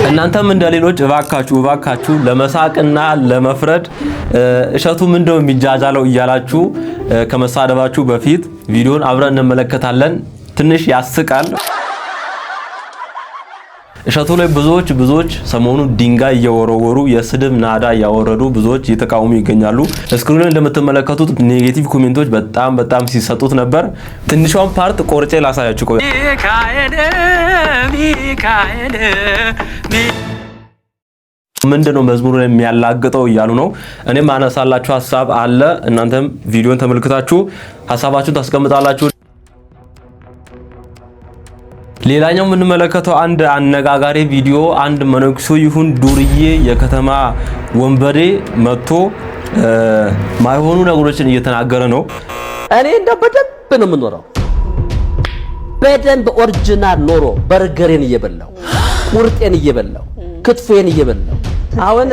እናንተም እንደሌሎች እባካችሁ ለመሳቅና ለመፍረድ እሸቱ ምንድነው የሚጃጃለው እያላችሁ ከመሳደባችሁ በፊት ቪዲዮን አብረን እንመለከታለን። ትንሽ ያስቃል። እሸቱ ላይ ብዙዎች ሰሞኑ ድንጋይ እየወረወሩ የስድብ ናዳ ያወረዱ ብዙዎች እየተቃወሙ ይገኛሉ። ስክሪኑ ላይ እንደምትመለከቱት ኔጌቲቭ ኮሜንቶች በጣም ሲሰጡት ነበር። ትንሿን ፓርት ቆርጬ ላሳያችሁ። ቆይ ምንድነው መዝሙሩ ላይ የሚያላግጠው እያሉ ነው። እኔም አነሳላችሁ ሐሳብ አለ። እናንተም ቪዲዮን ተመልክታችሁ ሐሳባችሁን ታስቀምጣላችሁ። ሌላኛው የምንመለከተው አንድ አነጋጋሪ ቪዲዮ አንድ መነኩሴ ይሁን ዱርዬ የከተማ ወንበዴ መጥቶ ማይሆኑ ነገሮችን እየተናገረ ነው። እኔ በደንብ ነው የምኖረው፣ በደንብ ኦሪጂናል ኖሮ በርገሬን እየበላው ቁርጤን እየበላው ክትፎን እየበላው አሁን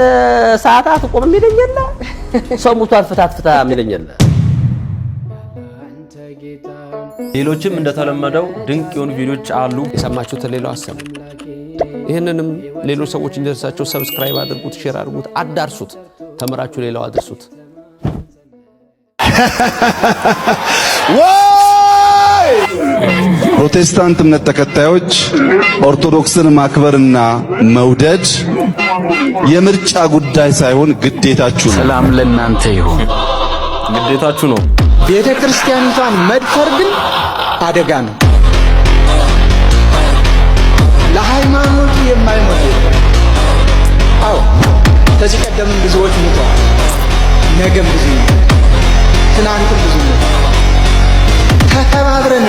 ሰዓታት ቆም የሚለኝና ሰሙቷን ፍታ የሚለኝና ሌሎችም እንደተለመደው ድንቅ የሆኑ ቪዲዮዎች አሉ። የሰማችሁት ሌላው አሰሙ። ይሄንንም ሌሎች ሰዎች እንዲደርሳቸው ሰብስክራይብ አድርጉት፣ ሼር አድርጉት፣ አዳርሱት፣ ተመራችሁ ሌላው አድርሱት። ፕሮቴስታንት እምነት ተከታዮች ኦርቶዶክስን ማክበርና መውደድ የምርጫ ጉዳይ ሳይሆን ግዴታችሁ ነው። ሰላም ለእናንተ ይሁን። ግዴታችሁ ነው። ቤተ ክርስቲያኒቷን መድፈር ግን አደጋ ነው። ለሃይማኖቱ የማይሞት አዎ፣ ከዚህ ቀደም ብዙዎች ሞተዋል። ነገም ብዙ ነው፣ ትናንትም ብዙ ነው። ተከባብረን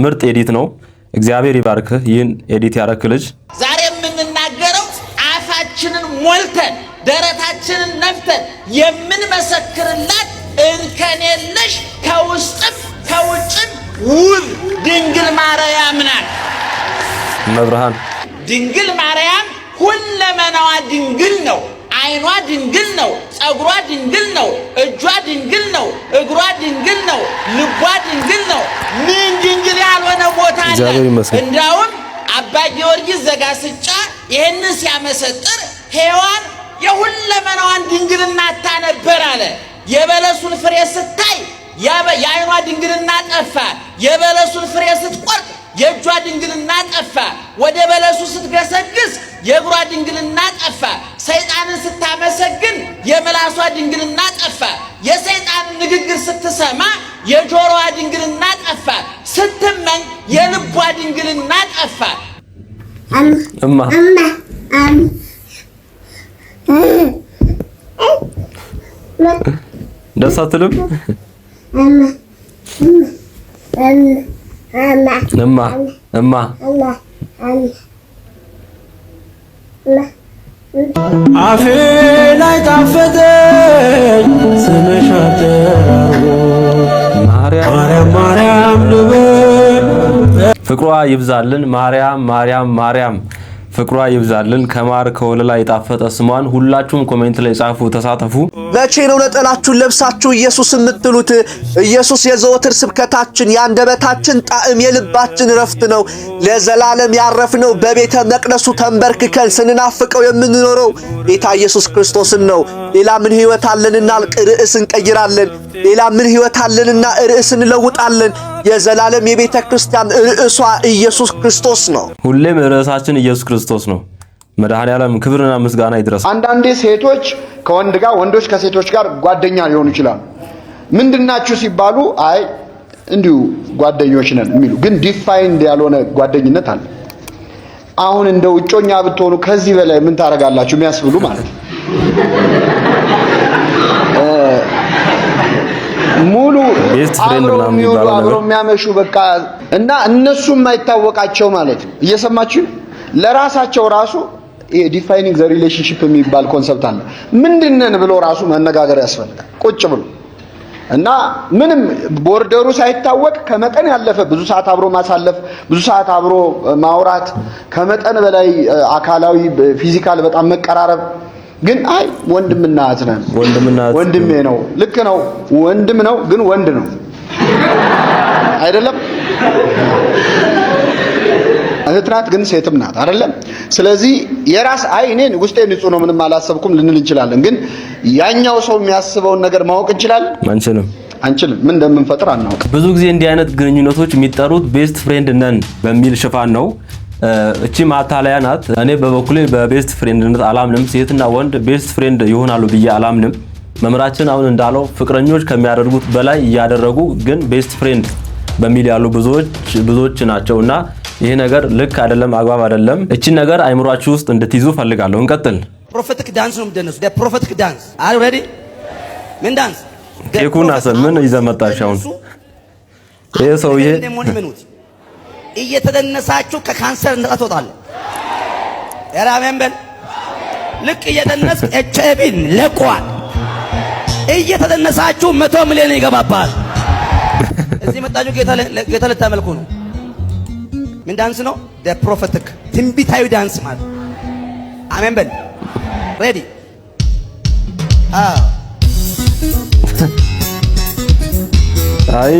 ምርጥ ኤዲት ነው። እግዚአብሔር ይባርክህ ይህን ኤዲት ያረክ ልጅ። ዛሬ የምንናገረው አፋችንን ሞልተን ደረታችንን ነፍተን የምንመሰክርላት እንከን የለሽ ከውስጥም ከውጭም ውብ ድንግል ማርያም ናት። መብርሃን ድንግል ማርያም ሁለመናዋ ድንግል ነው። አይኗ ድንግል ነው። ጸጉሯ ድንግል ነው። እጇ ድንግል ነው። እግሯ ድንግል ነው። ልቧ ድንግል ነው። ምን ድንግል ያልሆነ ቦታ አለ? እንዳውም አባ ጊዮርጊስ ዘጋስጫ ይሄንን ሲያመሰጥር ሔዋን የሁለመናዋን ድንግልና ታነበር አለ። የበለሱን ፍሬ ስታይ የአይኗ ድንግልና ጠፋ። የበለሱን ፍሬ ስትቆርጥ የእጇ ድንግልና ጠፋ። ወደ በለሱ ስትገሰግስ የእግሯ ድንግልና ጠፋ። ሰይጣንን ስታመሰግን የምላሷ ድንግልና ጠፋ። የሰይጣን ንግግር ስትሰማ የጆሮዋ ድንግልና ጠፋ። ስትመኝ የልቧ ድንግልና ጠፋ። እማ ደስ አትልም? እማ አፌ ላይ ጣፈጠኝ ስምሽ አደራርቦ ማርያም ልበል። ፍቅሯ ይብዛልን ማርያም ፍቅሯ ይብዛልን። ከማር ከወለላ የጣፈጠ ስሟን ሁላችሁም ኮሜንት ላይ ጻፉ፣ ተሳተፉ። መቼ ነው ነጠላችሁን ለብሳችሁ ኢየሱስ የምትሉት? ኢየሱስ የዘወትር ስብከታችን፣ የአንደበታችን ጣዕም፣ የልባችን ረፍት ነው። ለዘላለም ያረፍነው በቤተ መቅደሱ ተንበርክከን ስንናፍቀው የምንኖረው ጌታ ኢየሱስ ክርስቶስን ነው። ሌላ ምን ህይወት አለንና ርዕስ እንቀይራለን? ሌላ ምን ህይወት አለንና ርዕስ እንለውጣለን? የዘላለም የቤተ ክርስቲያን ርዕሷ ኢየሱስ ክርስቶስ ነው። ሁሌም ርዕሳችን ኢየሱስ ክርስቶስ ነው። መድኃኔዓለም ክብርና ምስጋና ይድረስ። አንዳንዴ ሴቶች ከወንድ ጋር፣ ወንዶች ከሴቶች ጋር ጓደኛ ሊሆኑ ይችላሉ። ምንድናችሁ ሲባሉ አይ እንዲሁ ጓደኞች ነን የሚሉ ግን ዲፋይንድ ያልሆነ ጓደኝነት አለ። አሁን እንደው እጮኛ ብትሆኑ ከዚህ በላይ ምን ታረጋላችሁ የሚያስብሉ ማለት ነው። ሙሉ አብረው የሚያመሹ በቃ እና እነሱም የማይታወቃቸው ማለት ነው። እየሰማችሁ ለራሳቸው ራሱ ዲፋይኒንግ ዘ ሪሌሽንሺፕ የሚባል ኮንሰፕት አለ። ምንድነን ብሎ ራሱ መነጋገር ያስፈልጋል ቁጭ ብሎ እና ምንም ቦርደሩ ሳይታወቅ ከመጠን ያለፈ ብዙ ሰዓት አብሮ ማሳለፍ፣ ብዙ ሰዓት አብሮ ማውራት፣ ከመጠን በላይ አካላዊ ፊዚካል በጣም መቀራረብ ግን አይ ወንድምና እህት ነን ወንድሜ ነው ልክ ነው ወንድም ነው ግን ወንድ ነው አይደለም እህት ናት ግን ሴትም ናት አይደለም ስለዚህ የራስ አይ እኔን ውስጤ ንጹህ ነው ምንም አላሰብኩም ልንል እንችላለን ግን ያኛው ሰው የሚያስበውን ነገር ማወቅ እንችላለን አንችልም ምን እንደምንፈጥር አናውቅ ብዙ ጊዜ እንዲህ አይነት ግንኙነቶች የሚጠሩት ቤስት ፍሬንድ ነን በሚል ሽፋን ነው እቺ ማታለያ ናት እኔ በበኩሌ በቤስት ፍሬንድነት አላምንም ሴትና ወንድ ቤስት ፍሬንድ ይሆናሉ ብዬ አላምንም መምራችን አሁን እንዳለው ፍቅረኞች ከሚያደርጉት በላይ ያደረጉ ግን ቤስት ፍሬንድ በሚል ያሉ ብዙዎች ናቸውና ይሄ ነገር ልክ አይደለም አግባብ አይደለም እቺ ነገር አይምሯችሁ ውስጥ እንድትይዙ ፈልጋለሁ እንቀጥል ፕሮፌቲክ ዳንስ ነው እንደነሱ the prophetic dance are you ready ምን ዳንስ ኬኩን አሰምን ይዘመጣሽ አሁን ይሄ ሰውዬ እየተደነሳችሁ ከካንሰር እንድትወጣለ ያራመን በል ልክ እየተደነስ ኤችአይቪን ለቋል እየተደነሳችሁ 100 ሚሊዮን ይገባባል እዚህ መጣችሁ ጌታ ልታመልኩ ነው ምን ዳንስ ነው the prophetic ትንቢታዊ ዳንስ ማለት አሜን በል ready አይ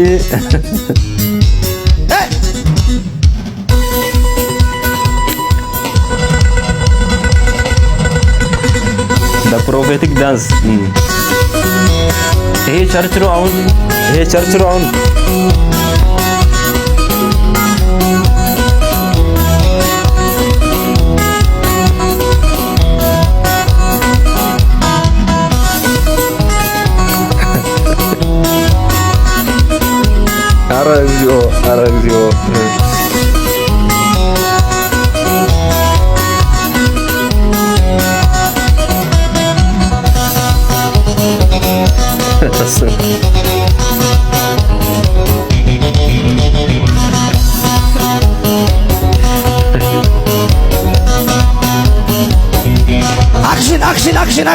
the prophetic dance ይሄ ቸርች ነው አሁን አረግዚኦ action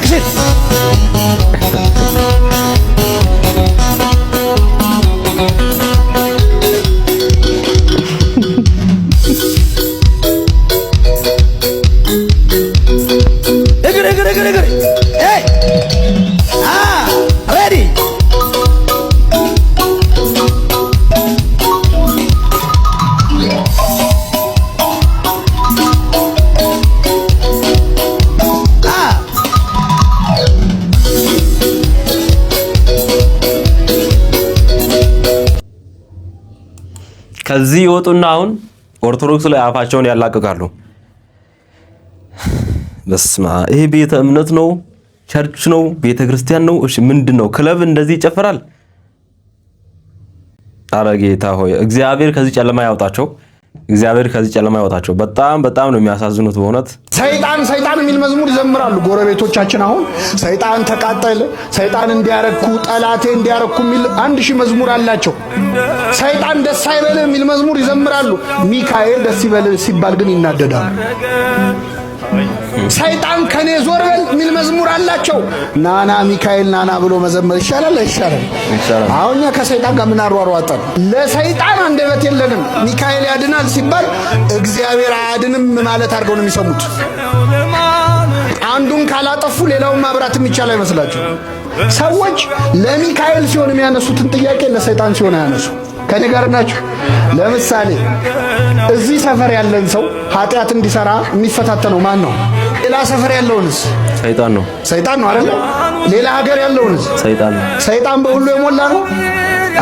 hey ready ከዚህ ይወጡና አሁን ኦርቶዶክስ ላይ አፋቸውን ያላቀቃሉ በስማ ይሄ ቤተ እምነት ነው ቸርች ነው ቤተ ክርስቲያን ነው እሺ ምንድነው ክለብ እንደዚህ ይጨፈራል አረጋጌታ ሆይ እግዚአብሔር ከዚህ ጨለማ ያወጣቸው በጣም ነው የሚያሳዝኑት በእውነት ሰይጣን የሚል መዝሙር ይዘምራሉ ጎረቤቶቻችን አሁን ሰይጣን ተቃጠለ ሰይጣን እንዲያረኩ ጠላቴ እንዲያረኩ የሚል 1000 መዝሙር አላቸው ሰይጣን ደስ አይበልህ የሚል መዝሙር ይዘምራሉ ሚካኤል ደስ ይበልህ ሲባል ግን ይናደዳሉ ሰይጣን ከኔ ዞር በል የሚል መዝሙር አላቸው ናና ሚካኤል ናና ብሎ መዘመር ይሻላል አሁን ከሰይጣን ጋር ምን አሯሯጠን ለሰይጣን አንደበት የለንም ሚካኤል ያድናል ሲባል እግዚአብሔር አያድንም ማለት አድርገው ነው የሚሰሙት አንዱን ካላጠፉ ሌላውን ማብራት የሚቻል አይመስላችሁ ሰዎች ለሚካኤል ሲሆን የሚያነሱትን ጥያቄ ለሰይጣን ሲሆን ያነሱ ከኔ ጋር ናችሁ ለምሳሌ እዚህ ሰፈር ያለን ሰው ኃጢያት እንዲሰራ የሚፈታተነው ማን ነው ሌላ ሰፈር ያለውንስ ሰይጣን ነው አይደል ሌላ ሀገር ያለውንስ ሰይጣን በሁሉ የሞላ ነው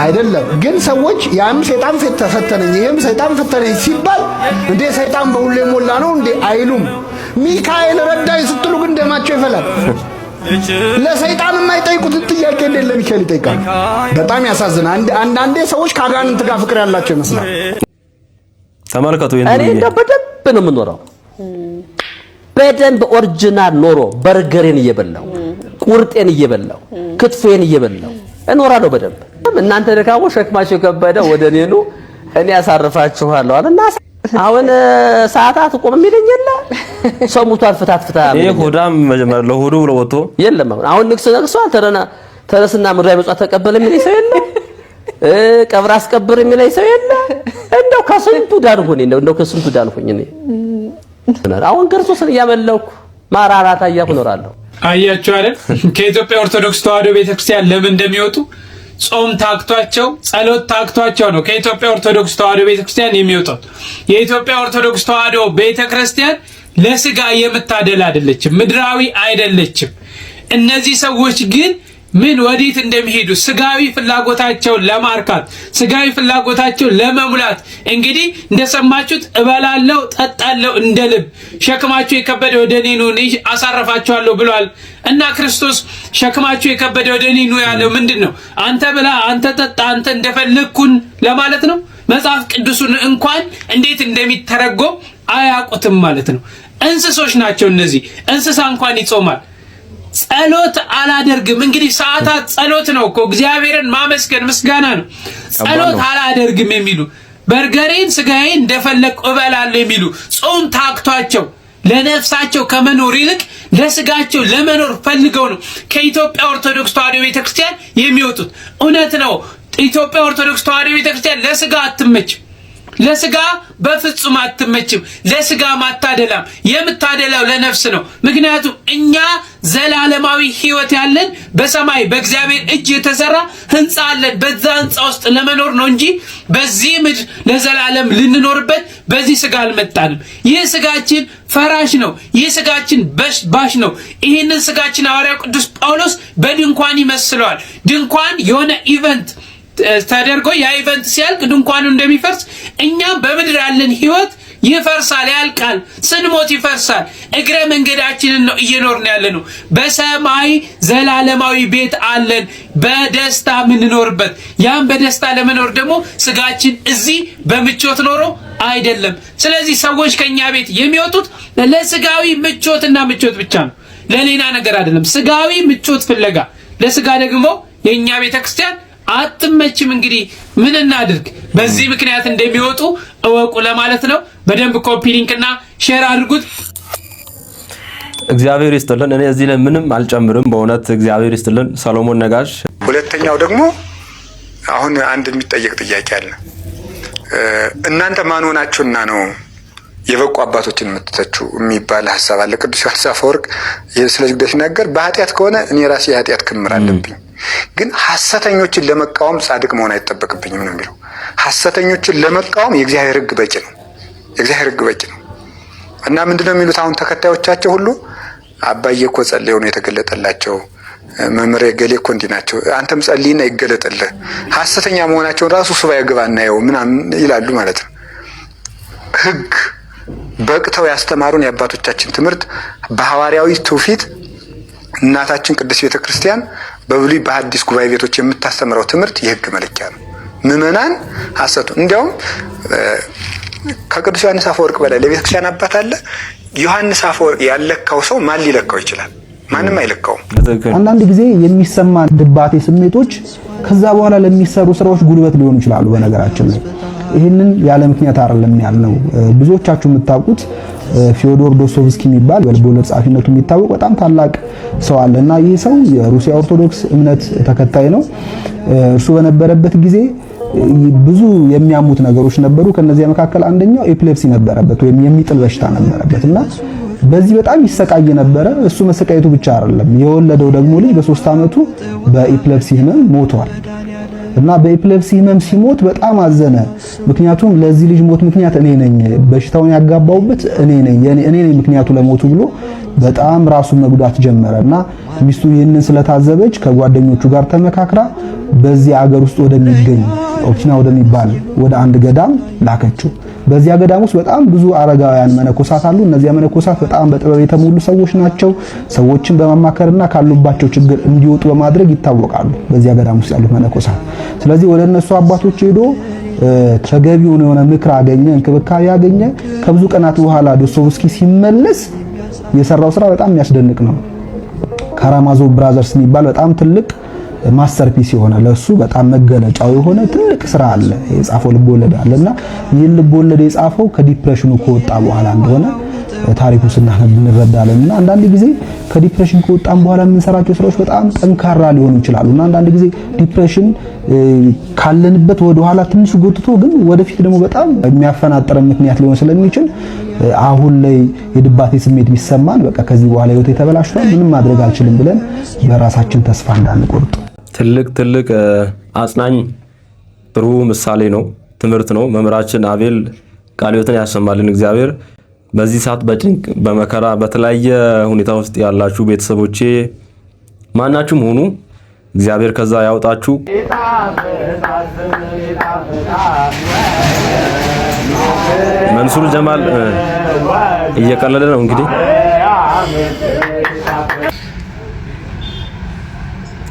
አይደለም ግን ሰዎች ያም ሰይጣን ተፈተነኝ ይሄም ሰይጣን ፈተነኝ ሲባል እንዴ ሰይጣን በሁሉ የሞላ ነው እንዴ አይሉም ሚካኤል ረዳይ ስትሉ ግን ደማቸው ይፈላል ለሰይጣን የማይጠይቁት ጥያቄ እንደ ለሚካኤል ይጠይቃሉ በጣም ያሳዝናል አንዳንዴ ሰዎች ካጋንንት ጋር ፍቅር ያላቸው ይመስላል ተመልከቱ እኔ እንደበደብ ነው የምኖረው በደንብ ኦሪጂናል ኖሮ በርገሬን እየበላው ቁርጤን እየበላው ክትፎን እየበላው እኖራለሁ በደንብ እናንተ ደካሞ ሸክማችሁ ከበደ ወደኔ ነው እኔ ያሳርፋችኋለሁ አለና አሁን ሰዓታት ቆም የሚለኝላ ሰሙቷል ፍታትፍታ ይሄ ሆዳም መጀመር ለሆዱ ብሎ ወጥቶ የለም አሁን ንክሷል ተረስና ምድራዊ መጽዋት ተቀበለ የሚለኝ ሰው የለ ቀብር አስቀብር የሚለኝ ሰው የለ እንደው ከስንቱ ዳንኩኝ እንደው ከስንቱ ዳንኩኝ እኔ አሁን ክርስቶስን ያመለኩ ማራራታ እያልኩ እኖራለሁ አያችሁ አይደል? ከኢትዮጵያ ኦርቶዶክስ ተዋሕዶ ቤተክርስቲያን ለምን እንደሚወጡ ጾም ታክቷቸው ጸሎት ታክቷቸው ነው ከኢትዮጵያ ኦርቶዶክስ ተዋሕዶ ቤተክርስቲያን የሚወጡት። የኢትዮጵያ ኦርቶዶክስ ተዋሕዶ ቤተክርስቲያን ለስጋ የምታደላ አይደለችም፣ ምድራዊ አይደለችም። እነዚህ ሰዎች ግን ምን ወዴት እንደሚሄዱ ስጋዊ ፍላጎታቸውን ለማርካት ስጋዊ ፍላጎታቸውን ለመሙላት እንግዲህ እንደሰማችሁት እበላለሁ ጠጣለሁ እንደ ልብ ሸክማችሁ የከበደ ወደ እኔ ኑ አሳርፋችኋለሁ ብሏል። እና ክርስቶስ ሸክማችሁ የከበደ ወደ እኔ ኑ ያለው ምንድነው? አንተ ብላ አንተ ጠጣ አንተ እንደፈለግኩን ለማለት ነው። መጽሐፍ ቅዱሱን እንኳን እንዴት እንደሚተረጎም አያውቁትም ማለት ነው። እንስሶች ናቸው እነዚህ። እንስሳ እንኳን ይጾማል። ጸሎት አላደርግም እንግዲህ ሰዓታት ጸሎት ነው እኮ እግዚአብሔርን ማመስገን ምስጋና ነው። ጸሎት አላደርግም የሚሉ በርገሬን ስጋዬን እንደፈለኩ እበላለሁ የሚሉ ጾም ታክቷቸው ለነፍሳቸው ከመኖር ይልቅ ለስጋቸው ለመኖር ፈልገው ነው ከኢትዮጵያ ኦርቶዶክስ ተዋሕዶ ቤተክርስቲያን የሚወጡት። እውነት ነው ኢትዮጵያ ኦርቶዶክስ ተዋሕዶ ቤተክርስቲያን ለስጋ አትመችም፣ ለስጋ በፍጹም አትመችም። ለስጋ ማታደላም የምታደላው ለነፍስ ነው። ምክንያቱም እኛ ዘላለማዊ ሕይወት ያለን በሰማይ በእግዚአብሔር እጅ የተሰራ ሕንጻ አለን። በዛ ሕንጻ ውስጥ ለመኖር ነው እንጂ በዚህ ምድር ለዘላለም ልንኖርበት በዚህ ስጋ አልመጣንም። ይህ ስጋችን ፈራሽ ነው። ይህ ስጋችን ባሽ ነው። ይህንን ስጋችን ሐዋርያው ቅዱስ ጳውሎስ በድንኳን ይመስለዋል። ድንኳን የሆነ ኢቨንት ተደርጎ ያ ኢቨንት ሲያልቅ ድንኳኑ እንደሚፈርስ እኛም በምድር ያለን ህይወት ይፈርሳል፣ ያልቃል። ስንሞት ይፈርሳል። እግረ መንገዳችንን ነው እየኖርን ያለነው። በሰማይ ዘላለማዊ ቤት አለን በደስታ የምንኖርበት። ያን በደስታ ለመኖር ደግሞ ስጋችን እዚህ በምቾት ኖሮ አይደለም። ስለዚህ ሰዎች ከኛ ቤት የሚወጡት ለስጋዊ ምቾትና ምቾት ብቻ ነው፣ ለሌላ ነገር አይደለም። ስጋዊ ምቾት ፍለጋ ለስጋ ደግሞ የኛ ቤተክርስቲያን አትመችም። እንግዲህ ምን እናድርግ? በዚህ ምክንያት እንደሚወጡ እወቁ ለማለት ነው። በደንብ ኮፒ ሊንክና ሼር አድርጉት። እግዚአብሔር ይስጥልን። እኔ እዚህ ላይ ምንም አልጨምርም። በእውነት እግዚአብሔር ይስጥልን። ሰሎሞን ነጋሽ። ሁለተኛው ደግሞ አሁን አንድ የሚጠየቅ ጥያቄ አለ። እናንተ ማን ሆናችሁና ነው የበቁ አባቶችን የምትተቹ የሚባል ሐሳብ አለ። ቅዱስ ዮሐንስ አፈወርቅ ስለዚህ ጉዳይ ሲናገር በኃጢአት ከሆነ እኔ ራሴ የኃጢአት ክምር አለብኝ፣ ግን ሐሰተኞችን ለመቃወም ጻድቅ መሆን አይጠበቅብኝም ነው የሚለው። ሐሰተኞችን ለመቃወም የእግዚአብሔር ሕግ በቂ ነው። የእግዚአብሔር ሕግ በቂ ነው። እና ምንድነው የሚሉት አሁን ተከታዮቻቸው ሁሉ አባዬ እኮ ጸልየው ነው የተገለጠላቸው፣ መምህር ገሌ እኮ እንዲህ ናቸው፣ አንተም ጸልይና ይገለጥልህ፣ ሐሰተኛ መሆናቸውን ራሱ ሱባኤ ግባ እናየው ምናምን ይላሉ ማለት ነው። ሕግ በቅተው ያስተማሩን የአባቶቻችን ትምህርት በሐዋርያዊ ትውፊት እናታችን ቅድስት ቤተክርስቲያን በብሉይ በሐዲስ ጉባኤ ቤቶች የምታስተምረው ትምህርት የሕግ መለኪያ ነው። ምዕመናን ሐሰቱ እንዲያውም ከቅዱስ ዮሐንስ አፈወርቅ በላይ ለቤተክርስቲያን አባት አለ። ዮሐንስ አፈወርቅ ያለካው ሰው ማን ሊለካው ይችላል? ማንም አይለካውም። አንዳንድ ጊዜ የሚሰማ ድባቴ ስሜቶች ከዛ በኋላ ለሚሰሩ ስራዎች ጉልበት ሊሆኑ ይችላሉ። በነገራችን ላይ ይህንን ያለ ምክንያት አይደለም ያልነው። ብዙዎቻችሁ የምታውቁት ፊዮዶር ዶስቶቭስኪ የሚባል በልቦለድ ጸሐፊነቱ የሚታወቅ በጣም ታላቅ ሰው አለና ይህ ሰው የሩሲያ ኦርቶዶክስ እምነት ተከታይ ነው። እርሱ በነበረበት ጊዜ ብዙ የሚያሙት ነገሮች ነበሩ። ከነዚያ መካከል አንደኛው ኤፒሌፕሲ ነበረበት ወይም የሚጥል በሽታ ነበረበት እና በዚህ በጣም ይሰቃይ ነበረ። እሱ መሰቃየቱ ብቻ አይደለም፣ የወለደው ደግሞ ልጅ በ3 ዓመቱ በኤፒሌፕሲ ህመም ሞቷል። እና በኤፒሌፕሲ ህመም ሲሞት በጣም አዘነ። ምክንያቱም ለዚህ ልጅ ሞት ምክንያት እኔ ነኝ፣ በሽታውን ያጋባውበት እኔ ነኝ ምክንያቱ ለሞቱ ብሎ በጣም ራሱን መጉዳት ጀመረና ሚስቱ ይህንን ስለታዘበች ከጓደኞቹ ጋር ተመካክራ በዚህ አገር ውስጥ ወደሚገኝ ኦፕቲና ወደሚባል ወደ አንድ ገዳም ላከችው። በዚያ ገዳም ውስጥ በጣም ብዙ አረጋውያን መነኮሳት አሉ። እነዚያ መነኮሳት በጣም በጥበብ የተሞሉ ሰዎች ናቸው። ሰዎችን በማማከርና ካሉባቸው ችግር እንዲወጡ በማድረግ ይታወቃሉ በዚያ ገዳም ውስጥ ያሉት መነኮሳት። ስለዚህ ወደ እነሱ አባቶች ሄዶ ተገቢውን የሆነ ምክር አገኘ፣ እንክብካቤ አገኘ። ከብዙ ቀናት በኋላ ዶስቶቭስኪ ሲመለስ የሰራው ስራ በጣም የሚያስደንቅ ነው። ካራማዞቭ ብራዘርስ የሚባል በጣም ትልቅ ማስተርፒስ የሆነ ለሱ በጣም መገለጫው የሆነ ትልቅ ስራ አለ። የጻፈው ልቦለድ አለና ይህን ልቦለድ የጻፈው ከዲፕሬሽኑ ከወጣ በኋላ እንደሆነ ታሪኩ ስናነብ እንረዳለንና አንዳንድ ጊዜ ከዲፕሬሽን ከወጣን በኋላ የምንሰራቸው ስራዎች በጣም ጠንካራ ሊሆኑ ይችላሉና አንዳንድ ጊዜ ዲፕሬሽን ካለንበት ወደ ኋላ ትንሽ ጎትቶ ግን ወደፊት ደግሞ በጣም የሚያፈናጥረን ምክንያት ሊሆን ስለሚችል አሁን ላይ የድባቴ ስሜት ቢሰማን በቃ ከዚህ በኋላ ህይወት የተበላሽቷል ምንም ማድረግ አልችልም ብለን በራሳችን ተስፋ እንዳንቆርጥ ትልቅ አጽናኝ ጥሩ ምሳሌ ነው፣ ትምህርት ነው። መምህራችን አቤል ቃለ ሕይወትን ያሰማልን እግዚአብሔር። በዚህ ሰዓት በጭንቅ በመከራ በተለያየ ሁኔታ ውስጥ ያላችሁ ቤተሰቦቼ ማናችሁም ሆኑ እግዚአብሔር ከዛ ያውጣችሁ። መንሱር ጀማል እየቀለለ ነው እንግዲህ።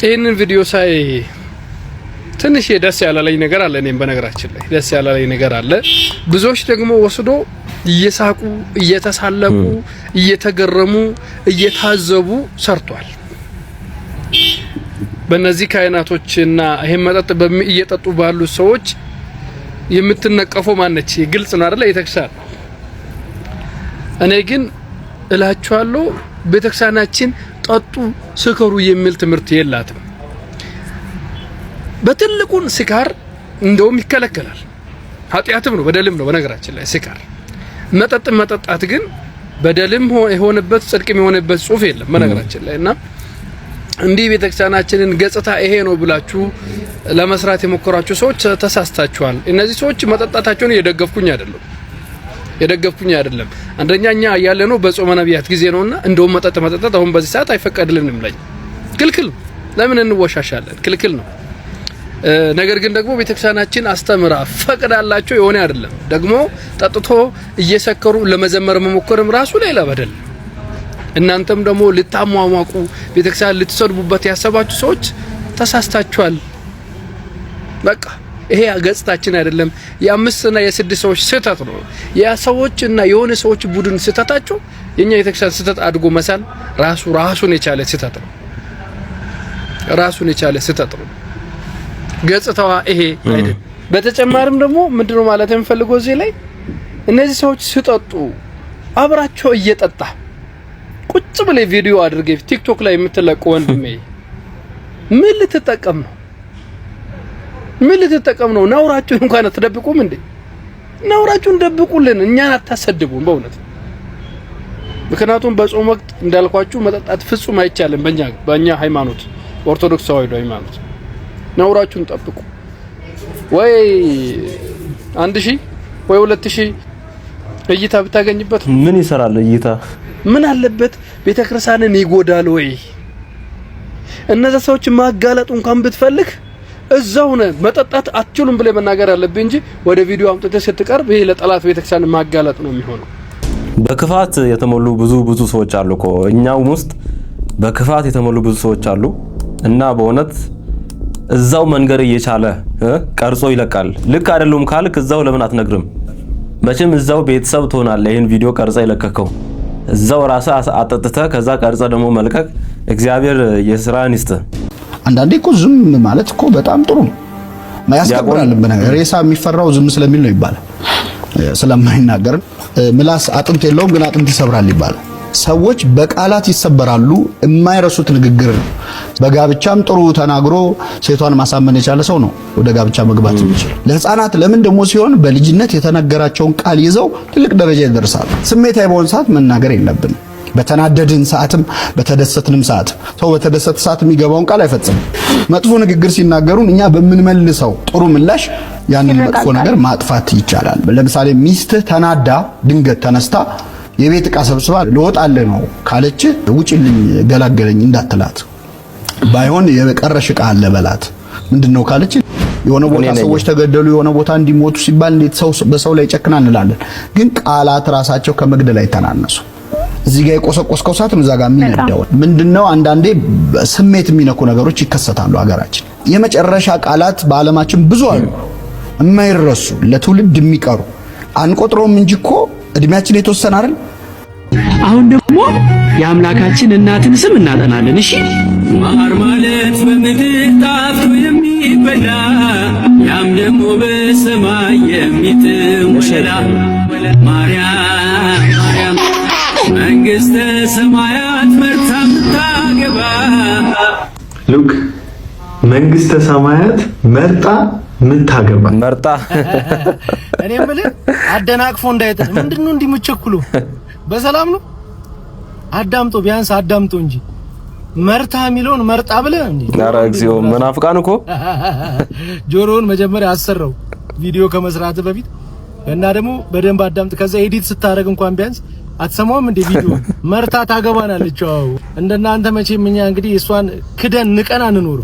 ይህንን ቪዲዮ ሳይ ትንሽ ደስ ያላለኝ ነገር አለ። እኔም በነገራችን ላይ ደስ ያላለኝ ነገር አለ። ብዙዎች ደግሞ ወስዶ እየሳቁ እየተሳለቁ እየተገረሙ እየታዘቡ ሰርቷል። በእነዚህ ካህናቶችና ይሄን መጠጥ እየጠጡ ባሉ ሰዎች የምትነቀፈው ማነች? ግልጽ ነው አይደል? ቤተክርስቲያን። እኔ ግን እላችኋለሁ ቤተክርስቲያናችን ጠጡ ስከሩ የሚል ትምህርት የላትም። በትልቁን ስካር እንደውም ይከለከላል። ኃጢአትም ነው በደልም ነው። በነገራችን ላይ ስካር መጠጣት ግን በደልም የሆነበት ጽድቅም የሆነበት ጽሑፍ የለም በነገራችን ላይ። እና እንዲህ ቤተክርስቲያናችንን ገጽታ ይሄ ነው ብላችሁ ለመስራት የሞከራችሁ ሰዎች ተሳስታችኋል። እነዚህ ሰዎች መጠጣታቸውን የደገፍኩኝ አይደለም። አንደኛኛ ያለነው በጾመ ነቢያት ጊዜ ነውና እንደውም መጠጣት አሁን በዚህ ሰዓት አይፈቀድልንም። ክልክል። ለምን እንወሻሻለን? ክልክል ነው። ነገር ግን ደግሞ ቤተክርስቲያናችን አስተምራ ፈቅዳላችሁ የሆነ አይደለም። ደግሞ ጠጥቶ እየሰከሩ ለመዘመር መሞከርም ራሱ ሌላ በደል። እናንተም ደግሞ ልታሟሟቁ ቤተክርስቲያን ልትሰድቡበት ያሰባችሁ ሰዎች ተሳስታችኋል። በቃ ይሄ ገጽታችን አይደለም። የአምስትና የስድስት ሰዎች ስህተት ነው። የሰዎችና የሆነ ሰዎች ቡድን ስህተታቸው የኛ ቤተክርስቲያን ስህተት አድርጎ መሳል ራሱን የቻለ ስህተት ነው። ራሱን የቻለ ስህተት ነው። ገጽታዋ ይሄ አይደል። በተጨማሪም ደግሞ ምንድነው ማለት የምፈልገው እዚህ ላይ እነዚህ ሰዎች ሲጠጡ አብራቸው እየጠጣ ቁጭ ብለ ቪዲዮ አድርገ ቲክቶክ ላይ የምትለቁ ወንድሜ ምን ልትጠቀም ነው? ናውራችሁን እንኳን አትደብቁም እንዴ? ናውራችሁን ደብቁልን፣ እኛን አታሰድቡን በእውነት። ምክንያቱም በጾም ወቅት እንዳልኳችሁ መጠጣት ፍጹም አይቻልም በእኛ ሃይማኖት፣ ኦርቶዶክስ ተዋሕዶ ሃይማኖት። ናውራችሁን ጠብቁ። ወይ 1000 ወይ 2000 እይታ ብታገኝበት ምን ይሰራል? እይታ ምን አለበት? ቤተክርስቲያንን ይጎዳል ወይ? እነዛ ሰዎች ማጋለጡ እንኳን ብትፈልግ እዛው ነው። መጠጣት አትችሉም ብለ መናገር አለብህ እንጂ ወደ ቪዲዮ አምጥተህ ስትቀርብ ይሄ ለጠላት ቤተክርስቲያን ማጋለጥ ነው የሚሆነው። በክፋት የተሞሉ ብዙ ሰዎች አሉ እኮ እኛው ውስጥ በክፋት የተሞሉ ብዙ ሰዎች አሉ። እና በእውነት እዛው መንገር እየቻለ ቀርጾ ይለቃል። ልክ አይደሉም ካልክ እዛው ለምን አትነግርም? መቼም እዛው ቤተሰብ ትሆናለህ። ይሄን ቪዲዮ ቀርጻ ይለቀቀው እዛው ራስህ አጠጥተህ ከዛ ቀርጻ ደግሞ መልቀቅ እግዚአብሔር የሥራን ይስጥ። አንዳንዴ እኮ ዝም ማለት እኮ በጣም ጥሩ ነው። ማያስከብራል። በነገር ሬሳ የሚፈራው ዝም ስለሚል ነው ይባላል። ስለማይናገር ምላስ አጥንት የለውም ግን አጥንት ይሰብራል ይባላል። ሰዎች በቃላት ይሰበራሉ። የማይረሱት ንግግር ነው። በጋብቻም ጥሩ ተናግሮ ሴቷን ማሳመን የቻለ ሰው ነው ወደ ጋብቻ መግባት የሚችል። ለህፃናት ለምን ደግሞ ሲሆን በልጅነት የተነገራቸውን ቃል ይዘው ትልቅ ደረጃ ይደርሳሉ። ስሜታዊ በሆነ ሰዓት መናገር የለብንም። በተናደድን ሰዓትም በተደሰትንም ሰዓት ሰው በተደሰተ ሰዓት የሚገባውን ቃል አይፈጽምም። መጥፎ ንግግር ሲናገሩን እኛ በምንመልሰው ጥሩ ምላሽ ያንን መጥፎ ነገር ማጥፋት ይቻላል። ለምሳሌ ሚስትህ ተናዳ ድንገት ተነስታ የቤት ዕቃ ሰብስባ ልወጣልህ ነው ካለች ውጪልኝ ገላገለኝ እንዳትላት። ባይሆን የቀረሽ ዕቃ አለ በላት። ምንድነው ካለች የሆነ ቦታ ሰዎች ተገደሉ የሆነ ቦታ እንዲሞቱ ሲባል እንዴት ሰው በሰው ላይ ጨክና እንላለን። ግን ቃላት ራሳቸው ከመግደል አይተናነሱ። እዚህ ጋር የቆሰቆስከው ሰዓት እዛ ጋር የሚነዳው ምንድነው? አንዳንዴ ስሜት የሚነኩ ነገሮች ይከሰታሉ ሀገራችን። የመጨረሻ ቃላት በዓለማችን ብዙ አሉ የማይረሱ ለትውልድ የሚቀሩ አንቆጥረውም እንጂ እኮ እድሜያችን የተወሰነ አይደል? አሁን ደግሞ የአምላካችን እናትን ስም እናጠናለን። እሺ ማር ማለት በምድር ጣፍቶ የሚበላ ያም ደግሞ በሰማይ የሚጥም ወለላ ማርያም መንግሥተ ሰማያት መርታ ምታገባ ሉክ መንግስተ ሰማያት መርጣ ምታገባ መርጣ እኔ የምልህ አደናቅፎ እንዳይጥል ምንድነው እንዲምቸኩሉ በሰላም ነው አዳምጦ ቢያንስ አዳምጦ እንጂ መርታ የሚለውን መርጣ ብለህ እንዴ ኧረ እግዚኦ መናፍቃን እኮ ጆሮውን መጀመሪያ አሰራው ቪዲዮ ከመስራት በፊት እና ደግሞ በደንብ አዳምጥ ከዛ ኤዲት ስታረግ እንኳን ቢያንስ አትሰማውም እንደ ቪዲዮ መርታ ታገባናለች እንደናንተ መቼም እኛ እንግዲህ እሷን ክደን ንቀን አንኖር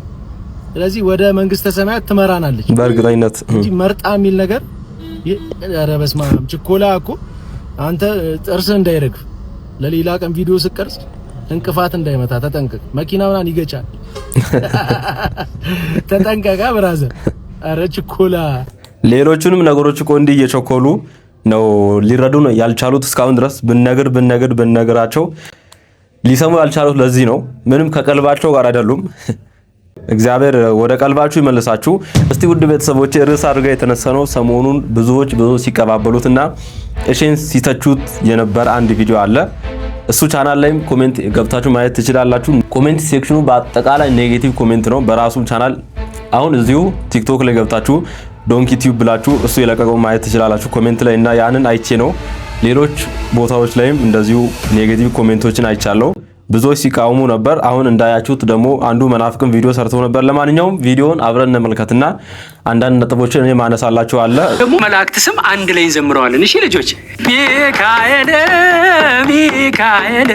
ስለዚህ ወደ መንግስተ ሰማያት ትመራናለች በእርግጠኝነት እንጂ መርጣ የሚል ነገር ኧረ በስመ አብ ችኮላ እኮ አንተ ጥርስ እንዳይረግፍ ለሌላ ቀን ቪዲዮ ስቀርጽ እንቅፋት እንዳይመታ ተጠንቀቅ መኪናውን ይገጫል ተጠንቀቃ ብራዘር ኧረ ችኮላ ሌሎቹንም ነገሮች እኮ እንዲህ እየቸኮሉ ነው ሊረዱ ነው ያልቻሉት እስካሁን ድረስ ብነግራቸው ሊሰሙ ያልቻሉት ለዚህ ነው ምንም ከቀልባቸው ጋር አይደሉም እግዚአብሔር ወደ ቀልባችሁ ይመልሳችሁ እስቲ ውድ ቤተሰቦች ርዕስ አድርጋ የተነሳነው ሰሞኑን ብዙዎች ሲቀባበሉትና እሺን ሲተቹት የነበረ አንድ ቪዲዮ አለ እሱ ቻናል ላይም ኮሜንት ገብታችሁ ማየት ትችላላችሁ ኮሜንት ሴክሽኑ በአጠቃላይ ኔጌቲቭ ኮሜንት ነው በራሱ ቻናል አሁን እዚሁ ቲክቶክ ላይ ገብታችሁ ዶንኪ ቲዩብ ብላችሁ እሱ የለቀቀው ማየት ትችላላችሁ ኮሜንት ላይ እና ያንን አይቼ ነው ሌሎች ቦታዎች ላይም እንደዚሁ ኔጌቲቭ ኮሜንቶችን አይቻለሁ ብዙዎች ሲቃወሙ ነበር አሁን እንዳያችሁት ደግሞ አንዱ መናፍቅን ቪዲዮ ሰርተው ነበር ለማንኛውም ቪዲዮውን አብረን እንመልከትና አንዳንድ ነጥቦችን እኔ ማነሳላችሁ አለ ደግሞ መላእክት ስም አንድ ላይ እንዘምረዋለን እሺ ልጆች ሚካኤል ሚካኤል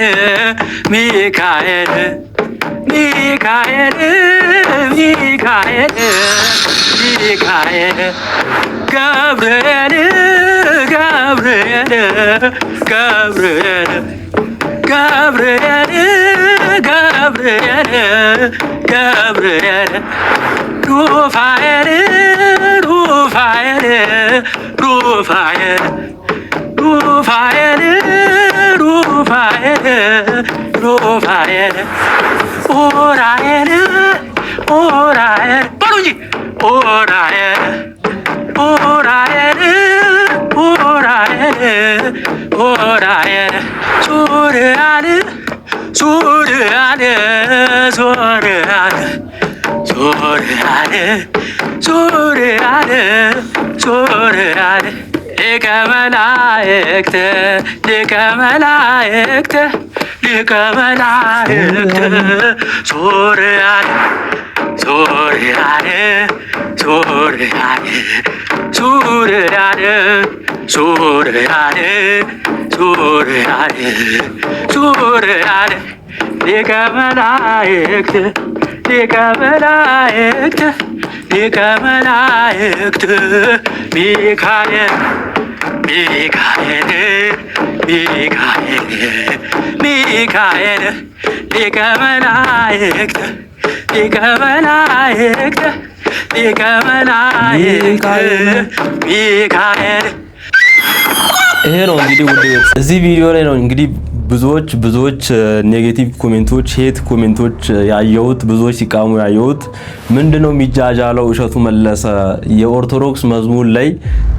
ሚካኤል ሚካኤል ሚካኤል ሚካኤል ገብርኤል ገብርኤል ገብርኤል ገብርኤል ገብርኤል ገብርኤል ሩፋኤል ሩፋኤል ሩፋኤል ሩፋኤል ሩፋኤል ሩፋኤል ኡራኤል ኡራኤል በሉ እንጂ ኡራኤል ኡራኤል ኡራኤል ኡራኤል ሱሪያል ሱሪያል ሱሪያል ሱሪያል ሱሪያል ሱሪያል ሊቀ መላእክት ሊቀ መላእክት ሊቀ መላእክት ሱሪያል ሱሪያል ሱሪያል ሱሪያል ሱሪያል ሱሪያል ሱሪያል ሊቀ መላእክት ሊቀ መላእክት ሊቀ መላእክት ሚካኤል ሚካኤል ሚካኤል ሚካኤል ሊቀ መላእክት ሊቀ መላእክት ሊቀ መላእክት ሚካኤል ይሄ ነው እንግዲህ ውድ እዚህ ቪዲዮ ላይ ነው እንግዲህ ብዙዎች ኔጌቲቭ ኮሜንቶች ሄት ኮሜንቶች ያየሁት ብዙዎች ሲቃሙ ያየሁት ምንድነው የሚጃጃለው እሸቱ መለሰ የኦርቶዶክስ መዝሙር ላይ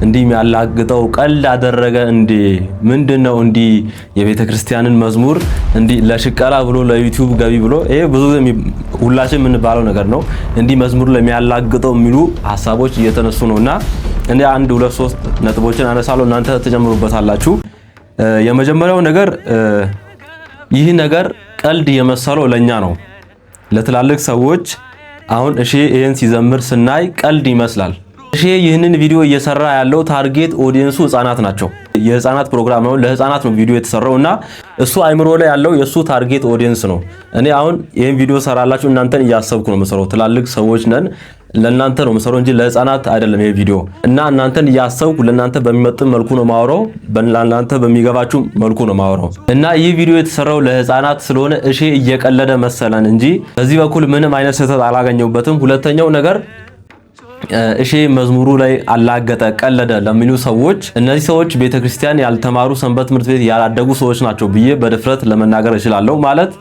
እንዲህ የሚያላግጠው ቀልድ አደረገ እንዴ ምንድነው እንዲህ የቤተክርስቲያንን መዝሙር እንዲህ ለሽቀላ ብሎ ለዩቲዩብ ገቢ ብሎ ይሄ ብዙ ሁላችን የምንባለው ነገር ነው እንዲህ መዝሙር ለሚያላግጠው የሚሉ ሐሳቦች እየተነሱ ነውና እንደ 1 2 3 ነጥቦችን አነሳለሁ እናንተ ተጨምሩበታላችሁ የመጀመሪያው ነገር ይህ ነገር ቀልድ የመሰለው ለኛ ነው ለትላልቅ ሰዎች አሁን እሺ ይሄን ሲዘምር ስናይ ቀልድ ይመስላል እሺ ይህንን ቪዲዮ እየሰራ ያለው ታርጌት ኦዲየንሱ ህፃናት ናቸው የህፃናት ፕሮግራም ነው ለህፃናት ነው ቪዲዮ የተሰራውና እሱ አይምሮ ላይ ያለው የሱ ታርጌት ኦዲየንስ ነው እኔ አሁን ይሄን ቪዲዮ ሰራላችሁ እናንተን እያሰብኩ ነው መሰረው ትላልቅ ሰዎች ነን ለእናንተ ነው መሰረው እንጂ ለህፃናት አይደለም ይሄ ቪዲዮ እና እናንተን እያሰብኩ ለእናንተ በሚመጥን መልኩ ነው ማወራው ለእናንተ በሚገባችሁ መልኩ ነው ማወራው እና ይህ ቪዲዮ የተሰራው ለህፃናት ስለሆነ እሺ እየቀለደ መሰለን እንጂ በዚህ በኩል ምንም አይነት ስህተት አላገኘውበትም ሁለተኛው ነገር እሺ መዝሙሩ ላይ አላገጠ ቀለደ ለሚሉ ሰዎች እነዚህ ሰዎች ቤተክርስቲያን ያልተማሩ ሰንበት ትምህርት ቤት ያላደጉ ሰዎች ናቸው ብዬ በድፍረት ለመናገር እችላለሁ ማለት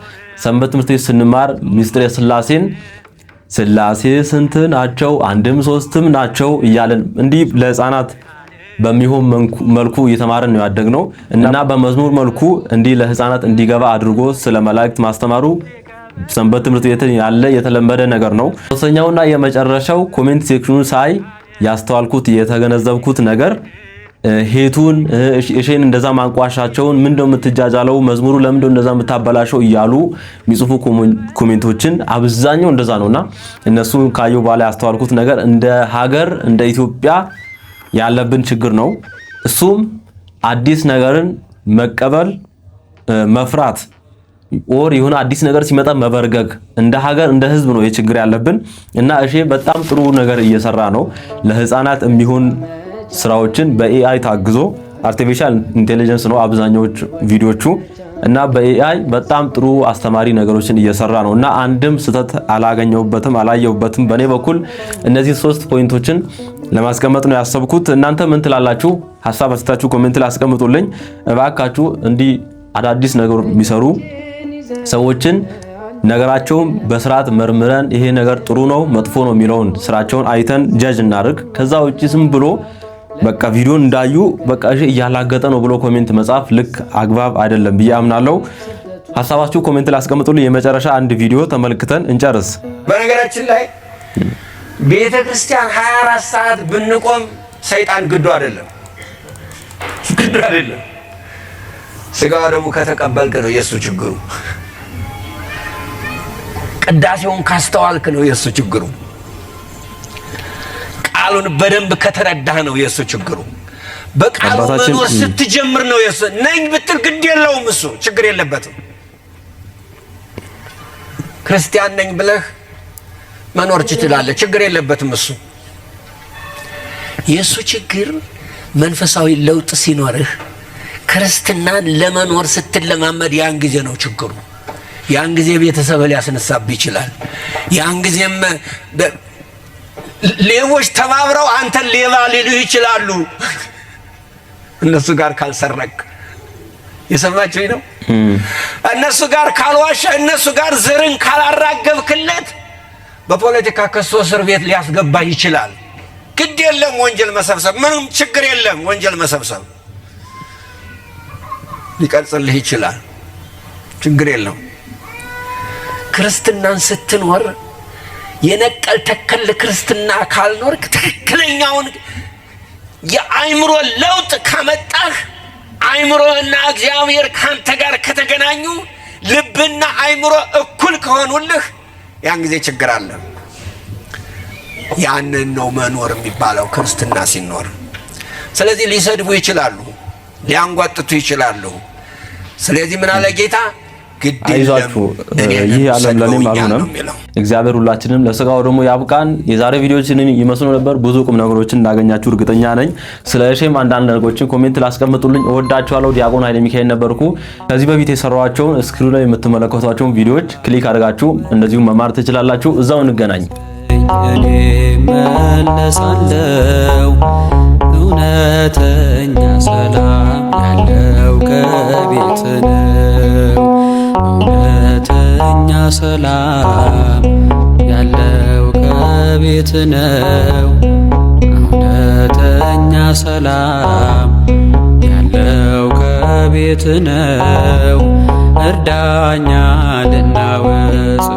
ሰንበት ትምህርት ቤት ስንማር ሚስጥረ ስላሴን ስላሴ ስንት ናቸው አንድም ሶስትም ናቸው እያለን እንዲህ ለህፃናት በሚሆን መልኩ እየተማረን ነው ያደግነው እና በመዝሙር መልኩ እንዲህ ለህፃናት እንዲገባ አድርጎ ስለ መላእክት ማስተማሩ ሰንበት ትምህርት ቤት ያለ የተለመደ ነገር ነው። ሶስተኛውና የመጨረሻው ኮሜንት ሴክሽኑን ሳይ ያስተዋልኩት የተገነዘብኩት ነገር ሄቱን እሺን እንደዛ ማንቋሻቸውን ምንድነው የምትጃጃለው መዝሙሩ ለምንድነው እንደዛ የምታበላሸው እያሉ የሚጽፉ ኮሜንቶችን አብዛኛው እንደዛ ነውና እነሱ ካየው በኋላ ያስተዋልኩት ነገር እንደ ሀገር እንደ ኢትዮጵያ ያለብን ችግር ነው። እሱም አዲስ ነገርን መቀበል መፍራት ኦር የሆነ አዲስ ነገር ሲመጣ መበርገግ እንደ ሀገር እንደ ህዝብ ነው የችግር ያለብን እና እሺ በጣም ጥሩ ነገር እየሰራ ነው። ለህፃናት የሚሆን ስራዎችን በኤአይ ታግዞ አርቲፊሻል ኢንተለጀንስ ነው አብዛኞቹ ቪዲዮቹ እና በኤአይ በጣም ጥሩ አስተማሪ ነገሮችን እየሰራ ነው እና አንድም ስህተት አላየሁበትም። በኔ በኩል እነዚህ 3 ፖይንቶችን ለማስቀመጥ ነው ያሰብኩት። እናንተ ምን ትላላችሁ? ሐሳብ አስተያየታችሁ ኮሜንት ላይ አስቀምጡልኝ እባካችሁ። እንዲህ አዳዲስ ነገር የሚሰሩ ሰዎችን ነገራቸውን በስርዓት መርምረን ይሄ ነገር ጥሩ ነው መጥፎ ነው የሚለውን ስራቸውን አይተን ጀጅ እናድርግ። ከዛ ውጪ ዝም ብሎ በቃ ቪዲዮ እንዳዩ በቃ እሺ እያላገጠ ነው ብሎ ኮሜንት መጻፍ ልክ አግባብ አይደለም ብዬ አምናለሁ። ሐሳባችሁ ኮሜንት ላይ አስቀምጡልኝ። የመጨረሻ አንድ ቪዲዮ ተመልክተን እንጨርስ። በነገራችን ላይ ቤተክርስቲያን 24 ሰዓት ብንቆም ሰይጣን ግዱ አይደለም። ስጋው ደግሞ ከተቀበልክ ነው የሱ ችግሩ። ቅዳሴውን ካስተዋልክ ነው የሱ ችግሩ። ቃሉን በደንብ ከተረዳህ ነው የሱ ችግሩ። በቃሉ መኖር ስትጀምር ነው የሱ ነኝ ብትል ግድ የለውም እሱ ችግር የለበትም። ክርስቲያን ነኝ ብለህ መኖር ትችላለህ፣ ችግር የለበትም እሱ። የሱ ችግር መንፈሳዊ ለውጥ ሲኖርህ ክርስትናን ለመኖር ስትለማመድ ያን ጊዜ ነው ችግሩ። ያን ጊዜ ቤተሰብ ሊያስነሳብህ ይችላል። ያን ጊዜም ሌቦች ተባብረው አንተን ሌባ ሊሉህ ይችላሉ። እነሱ ጋር ካልሰረክ የሰማችሁኝ ነው። እነሱ ጋር ካልዋሸ፣ እነሱ ጋር ዘርን ካላራገብክለት በፖለቲካ ከሶ እስር ቤት ሊያስገባህ ይችላል። ግድ የለም ወንጀል መሰብሰብ ምንም ችግር የለም። ወንጀል መሰብሰብ ሊቀርጽልህ ይችላል፣ ችግር የለም። ክርስትናን ስትኖር የነቀል ተከል ክርስትና ካልኖርክ ትክክለኛውን የአይምሮ ለውጥ ካመጣህ አይምሮና እግዚአብሔር ካንተ ጋር ከተገናኙ ልብና አይምሮ እኩል ከሆኑልህ ያን ጊዜ ችግር አለ። ያንን ነው መኖር የሚባለው ክርስትና ሲኖር። ስለዚህ ሊሰድቡ ይችላሉ፣ ሊያንጓጥቱ ይችላሉ። ስለዚህ ምን አለ ጌታ? አይዟችሁ ይህ ዓለም ለኔም አልሆነም። እግዚአብሔር ሁላችንም ለስጋው ደግሞ ያብቃን። የዛሬ ቪዲዮችን ይመስሉ ነበር። ብዙ ቁም ነገሮችን እንዳገኛችሁ እርግጠኛ ነኝ። ስለ እሺም አንዳንድ ነገሮችን ኮሜንት ላስቀምጡልኝ። እወዳችኋለሁ። ዲያቆን ኃይለ ሚካኤል ነበርኩ። ከዚህ በፊት የሰራኋቸውን ስክሪን ላይ የምትመለከቷቸውን ቪዲዮዎች ክሊክ አድርጋችሁ እንደዚሁ መማር ትችላላችሁ። እዛው እንገናኝ። እኔ መለሳለሁ እውነተኛ ሰላም ያለው ከቤት ነው። እውነተኛ ሰላም ያለው ከቤት ነው። እውነተኛ ሰላም ያለው ከቤት ነው። እርዳኛ ልናወጽ